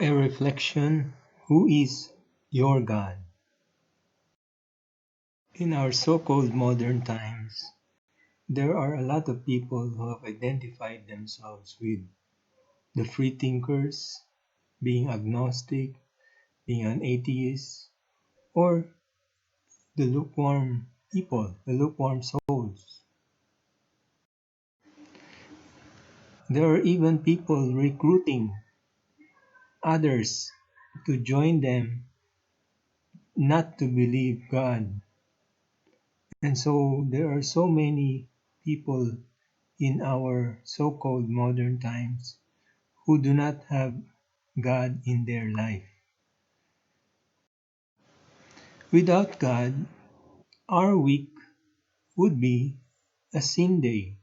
A reflection: who is your God? In our so-called modern times, there are a lot of people who have identified themselves with the free thinkers, being agnostic, being an atheist, or the lukewarm people, the lukewarm souls. There are even people recruiting others to join them not to believe God. And so there are so many people in our so-called modern times who do not have God in their life. Without God, our week would be a sin day,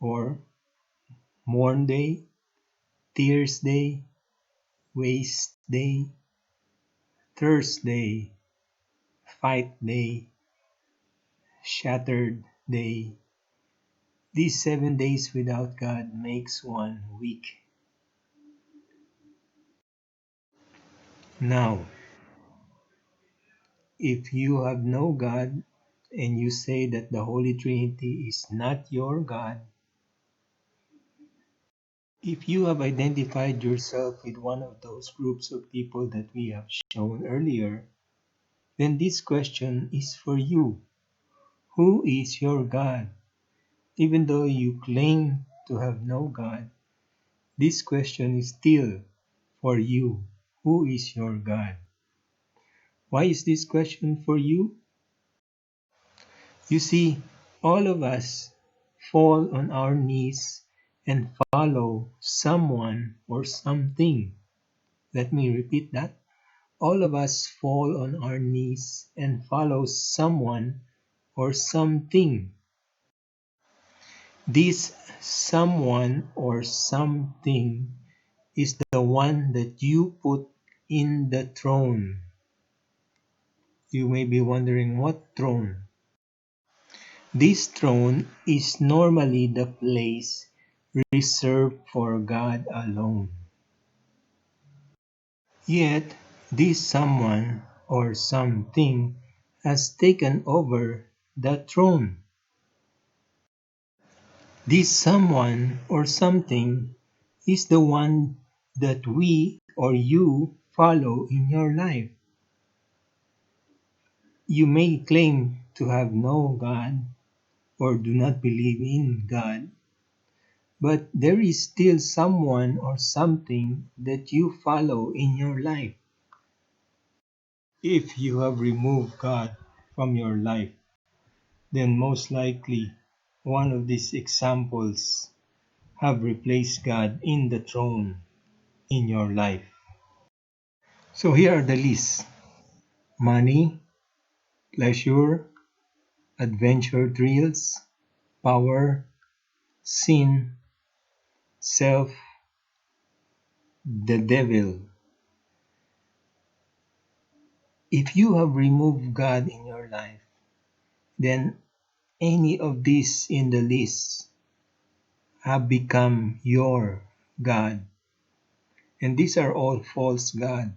or mourn day, tears day, waste day, Thursday, fight day, shattered day. These 7 days without God makes one week. Now, if you have no God and you say that the Holy Trinity is not your God, if you have identified yourself with one of those groups of people that we have shown earlier, then this question is for you. Who is your God? Even though you claim to have no God, this question is still for you. Who is your God? Why is this question for you? You see, all of us fall on our knees and follow someone or something. Let me repeat that. All of us fall on our knees and follow someone or something. This someone or something is the one that you put in the throne. You may be wondering, what throne? This throne is normally the place reserved for God alone. Yet, this someone or something has taken over the throne. This someone or something is the one that we or you follow in your life. You may claim to have no God or do not believe in God, but there is still someone or something that you follow in your life. If you have removed God from your life, then most likely one of these examples have replaced God in the throne in your life. So here are the lists: money, pleasure, adventure thrills, power, sin, self, the devil. If you have removed God in your life, then any of these in the list have become your God. And these are all false gods.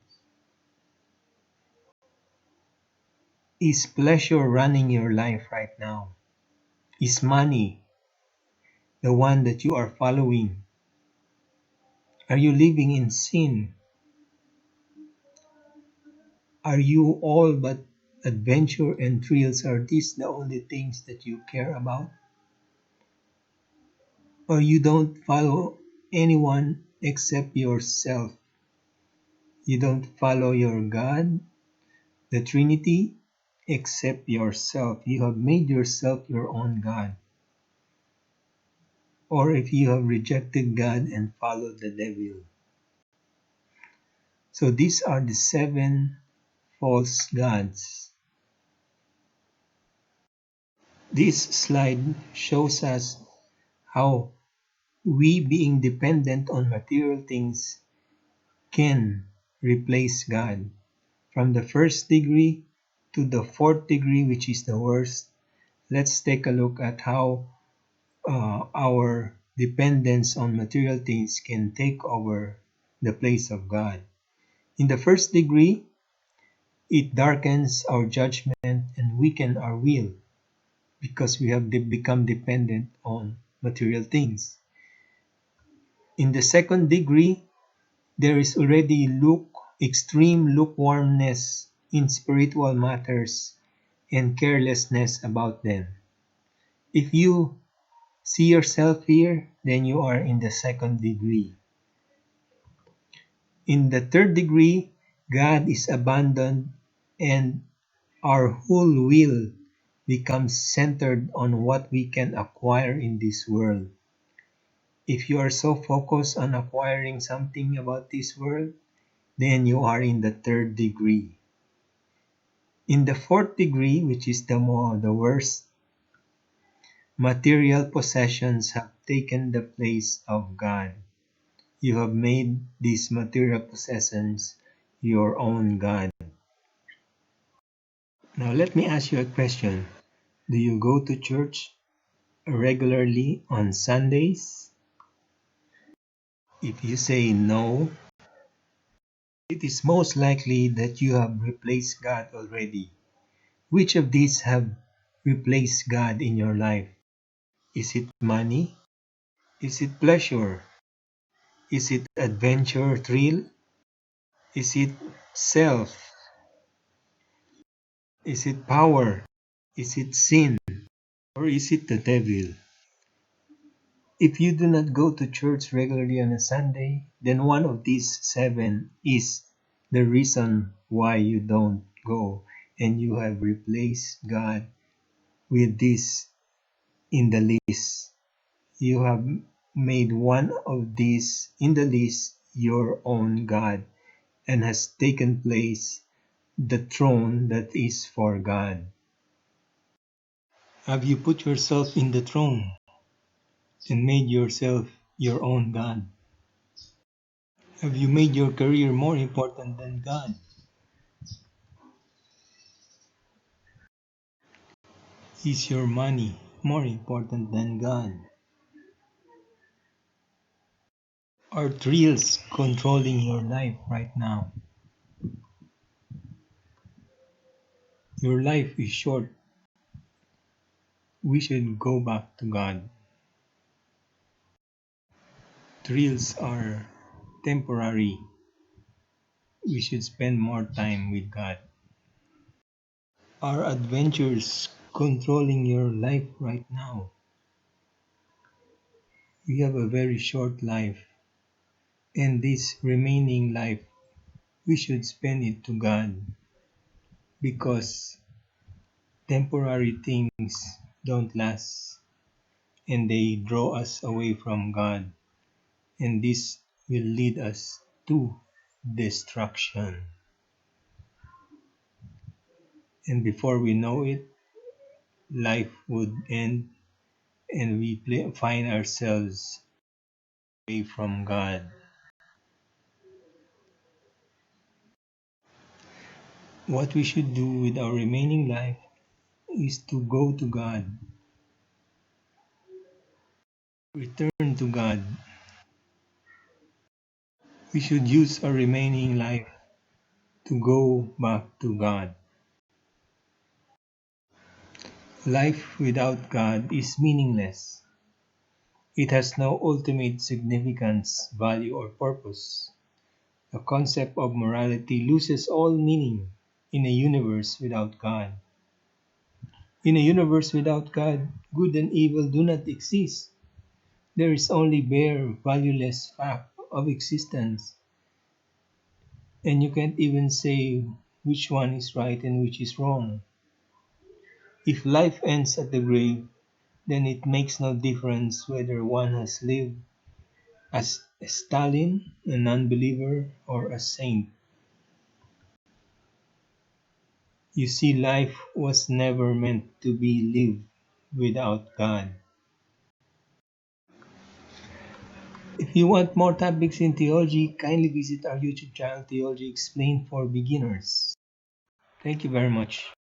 Is pleasure running your life right now? Is money the one that you are following? Are you living in sin? Are you all but adventure and thrills? Are these the only things that you care about? Or you don't follow anyone except yourself? You don't follow your God, the Trinity, except yourself. You have made yourself your own God. Or if you have rejected God and followed the devil. So these are the 7 false gods. This slide shows us how we, being dependent on material things, can replace God. From the first degree to the 4th degree, which is the worst, let's take a look at how our dependence on material things can take over the place of God. In the first degree, it darkens our judgment and weakens our will because we have become dependent on material things. In the second degree, there is already extreme lukewarmness in spiritual matters and carelessness about them. If you see yourself here, then you are in the second degree. In the third degree, God is abandoned and our whole will becomes centered on what we can acquire in this world. If you are so focused on acquiring something about this world, then you are in the third degree. In the fourth degree, which is the worst, material possessions have taken the place of God. You have made these material possessions your own God. Now let me ask you a question. Do you go to church regularly on Sundays? If you say no, it is most likely that you have replaced God already. Which of these have replaced God in your life? Is it money? Is it pleasure? Is it adventure, thrill? Is it self? Is it power? Is it sin? Or is it the devil? If you do not go to church regularly on a Sunday, then one of these seven is the reason why you don't go, and you have replaced God with this in the list. You have made one of these in the list your own God and has taken place the throne that is for God. Have you put yourself in the throne and made yourself your own God? Have you made your career more important than God? Is your money more important than God? Are thrills controlling your life right now? Your life is short. We should go back to God. Thrills are temporary. We should spend more time with God. Are adventures controlling your life right now? We have a very short life, and this remaining life, we should spend it to God because temporary things don't last and they draw us away from God, and this will lead us to destruction. And before we know it, life would end and we find ourselves away from God. What we should do with our remaining life is to go to God, return to God. We should use our remaining life to go back to God. Life without God is meaningless. It has no ultimate significance, value, or purpose. The concept of morality loses all meaning in a universe without God. In a universe without God, good and evil do not exist. There is only bare, valueless fact of existence, and you can't even say which one is right and which is wrong. If life ends at the grave, then it makes no difference whether one has lived as Stalin, a non-believer, or a saint. You see, life was never meant to be lived without God. If you want more topics in theology, kindly visit our YouTube channel, Theology Explained for Beginners. Thank you very much.